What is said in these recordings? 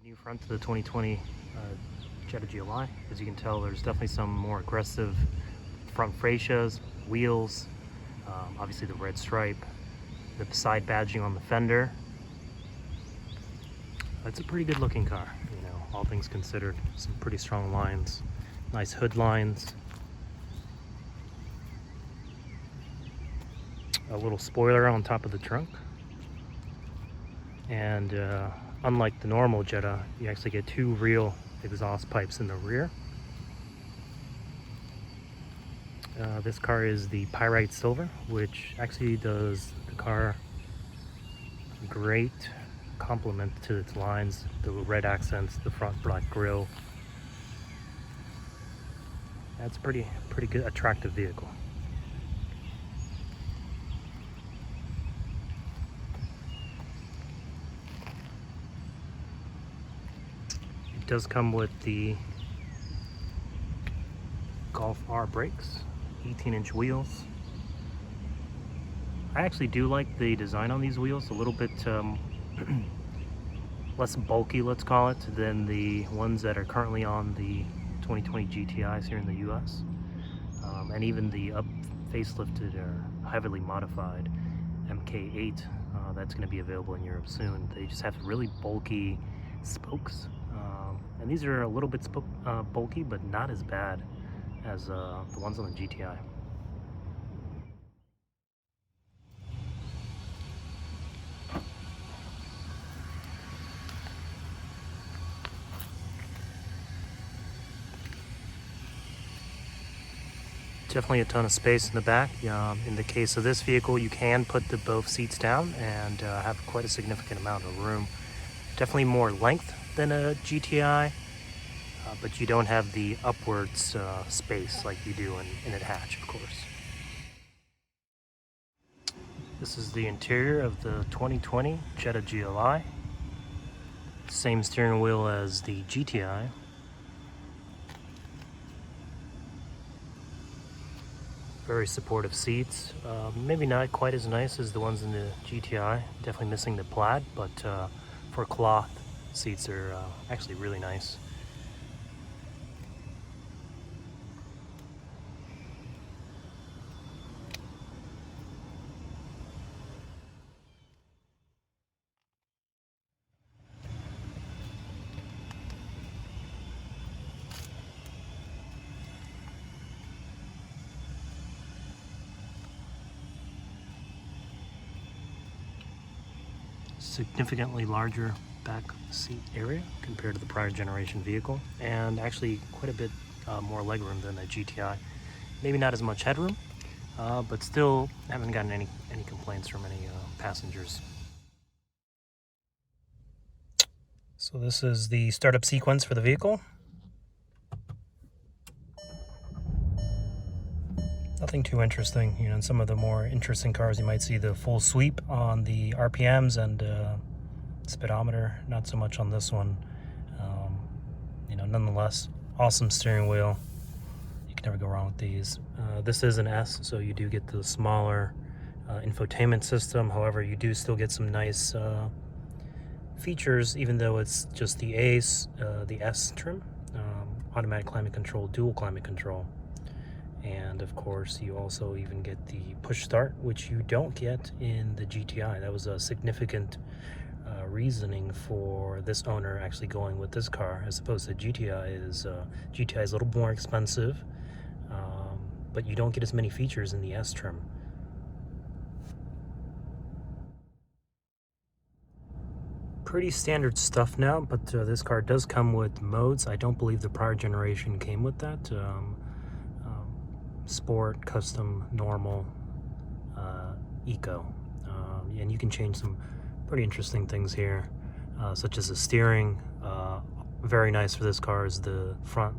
New front to the 2020 Jetta GLI. As you can tell, there's definitely some more aggressive front fascias, wheels, obviously the red stripe, the side badging on the fender. It's a pretty good looking car, you know, all things considered. Some pretty strong lines, nice hood lines. A little spoiler on top of the trunk. And unlike the normal Jetta, you actually get two real exhaust pipes in the rear. This car is the Pyrite Silver, which actually does the car a great compliment to its lines, the red accents, the front black grille. That's a pretty good, attractive vehicle. It does come with the Golf R brakes, 18-inch wheels. I actually do like the design on these wheels, a little bit less bulky, let's call it, than the ones that are currently on the 2020 GTIs here in the US. And even the facelifted or heavily modified MK8 that's going to be available in Europe soon. They just have really bulky spokes. And these are a little bit bulky, but not as bad as the ones on the GTI. Definitely a ton of space in the back. In the case of this vehicle, you can put both seats down and have quite a significant amount of room. Definitely more length than a GTI, but you don't have the upwards space like you do in a hatch, of course. This is the interior of the 2020 Jetta GLI. Same steering wheel as the GTI. Very supportive seats. Maybe not quite as nice as the ones in the GTI. Definitely missing the plaid, but for cloth, seats are actually really nice. Significantly larger back seat area compared to the prior generation vehicle, and actually quite a bit more legroom than the GTI. Maybe not as much headroom, but still haven't gotten any complaints from any passengers. So this is the startup sequence for the vehicle. Nothing too interesting. You know, in some of the more interesting cars, you might see the full sweep on the RPMs and speedometer. Not so much on this one. You know, nonetheless, awesome steering wheel. You can never go wrong with these. This is an S, so you do get the smaller infotainment system. However, you do still get some nice features, even though it's just the the S trim. Automatic climate control, dual climate control. And of course, you also even get the push start, which you don't get in the GTI. That was a significant reasoning for this owner actually going with this car, as opposed to GTI is a little more expensive, but you don't get as many features in the S trim. Pretty standard stuff now, but this car does come with modes. I don't believe the prior generation came with that. Sport, custom, normal, eco, and you can change some pretty interesting things here, such as the steering. Very nice for this car is the front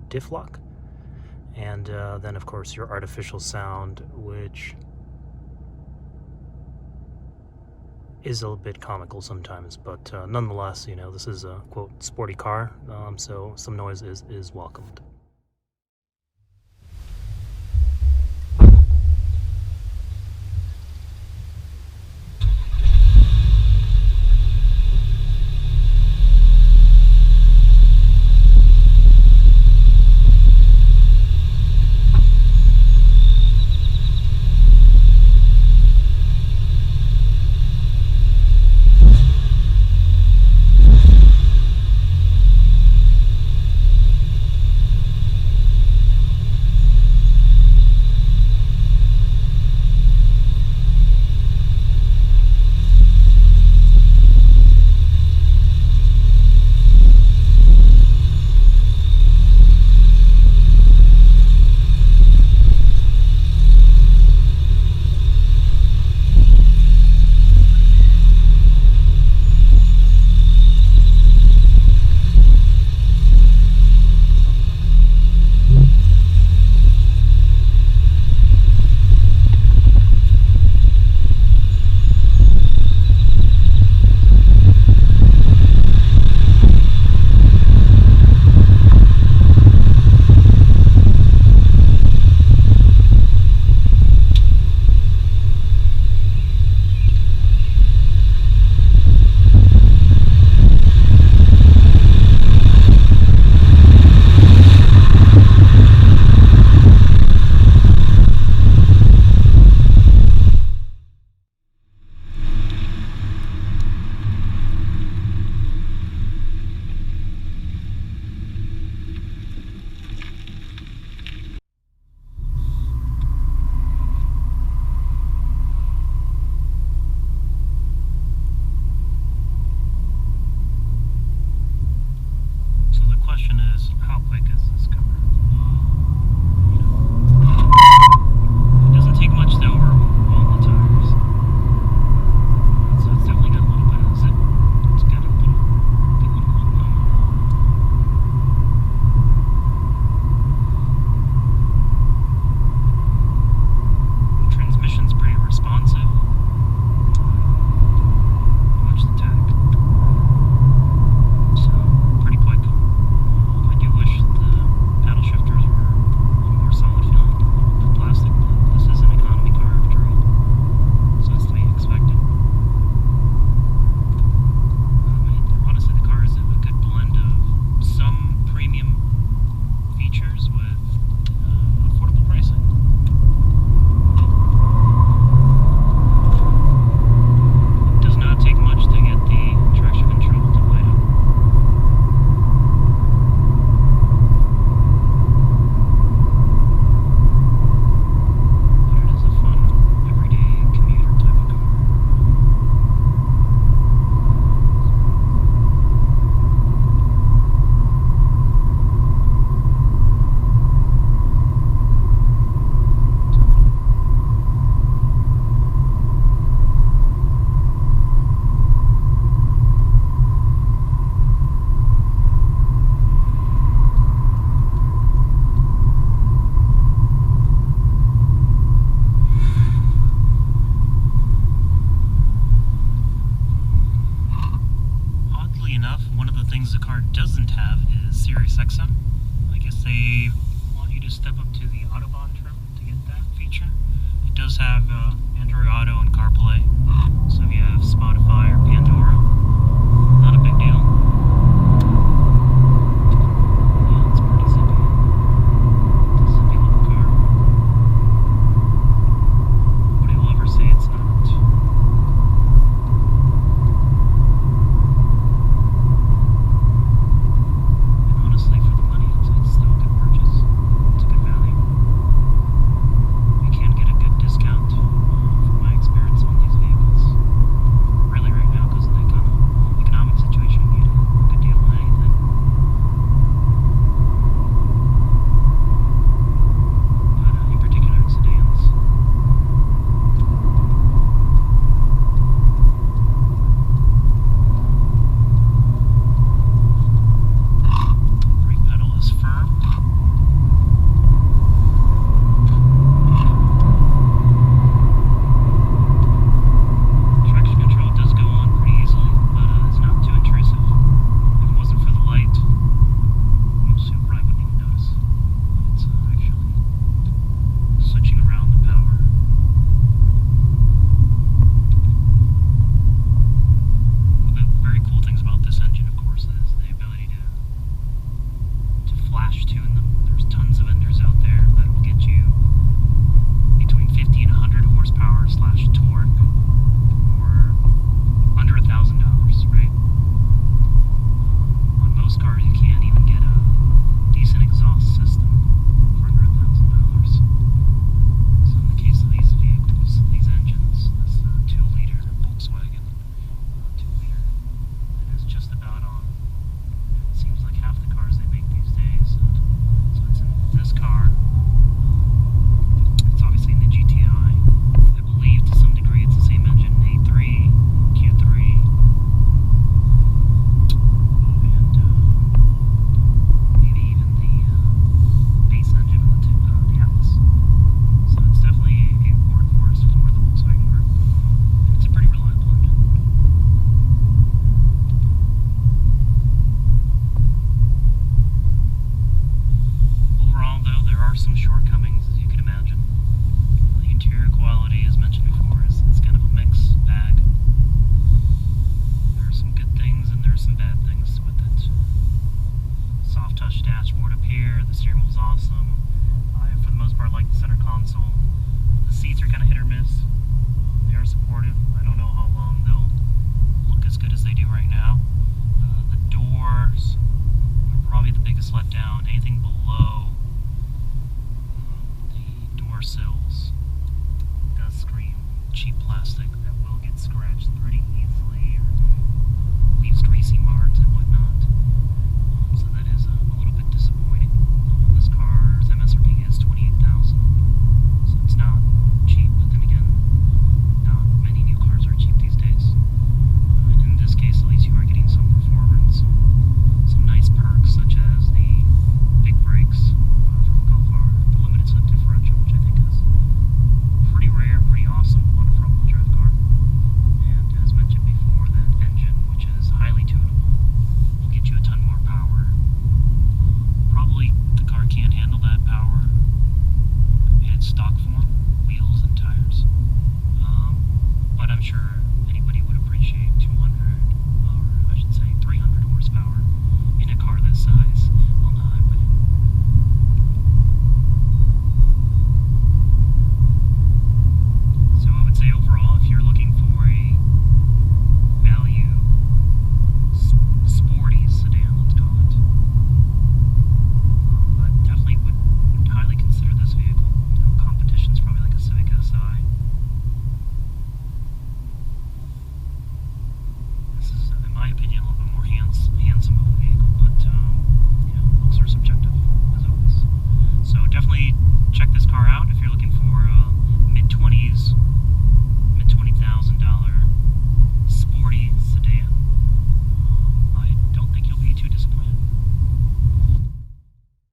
diff lock, and then of course your artificial sound, which is a bit comical sometimes, but nonetheless, you know, this is a quote sporty car, so some noise is welcomed. things the car doesn't have is Sirius XM. I guess they want you to step up to the Autobahn trim to get that feature. It does have Android Auto and CarPlay, so if you have Spotify or piano